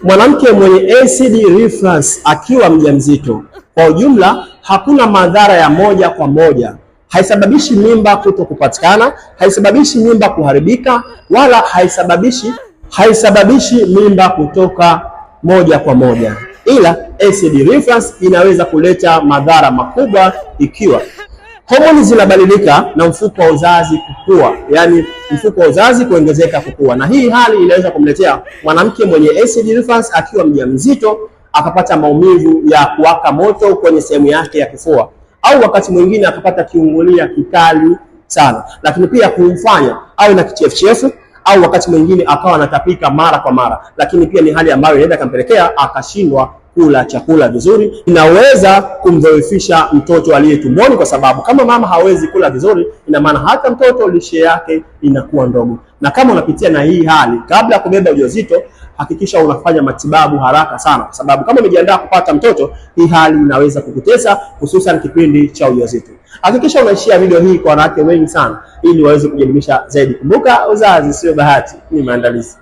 Mwanamke mwenye acid reflux akiwa mjamzito, kwa ujumla hakuna madhara ya moja kwa moja. Haisababishi mimba kuto kupatikana, haisababishi mimba kuharibika, wala haisababishi mimba kutoka moja kwa moja. Ila acid reflux inaweza kuleta madhara makubwa ikiwa homoni zinabadilika na mfuko wa uzazi kukua, yani mfuko wa uzazi kuongezeka kukua, na hii hali inaweza kumletea mwanamke mwenye acid reflux akiwa mjamzito akapata maumivu ya kuwaka moto kwenye sehemu yake ya kifua, au wakati mwingine akapata kiungulia kikali sana, lakini pia kumfanya awe na kichefuchefu, au wakati mwingine akawa anatapika mara kwa mara. Lakini pia ni hali ambayo inaweza kumpelekea akashindwa kula chakula vizuri. Inaweza kumdhoofisha mtoto aliye tumboni, kwa sababu kama mama hawezi kula vizuri, ina maana hata mtoto lishe yake inakuwa ndogo. Na kama unapitia na hii hali, kabla ya kubeba ujauzito, hakikisha unafanya matibabu haraka sana, kwa sababu kama umejiandaa kupata mtoto, hii hali inaweza kukutesa, hususan kipindi cha ujauzito. Hakikisha unaishia video hii kwa wanawake wengi sana, ili waweze kujielimisha zaidi. Kumbuka, uzazi sio bahati, ni maandalizi.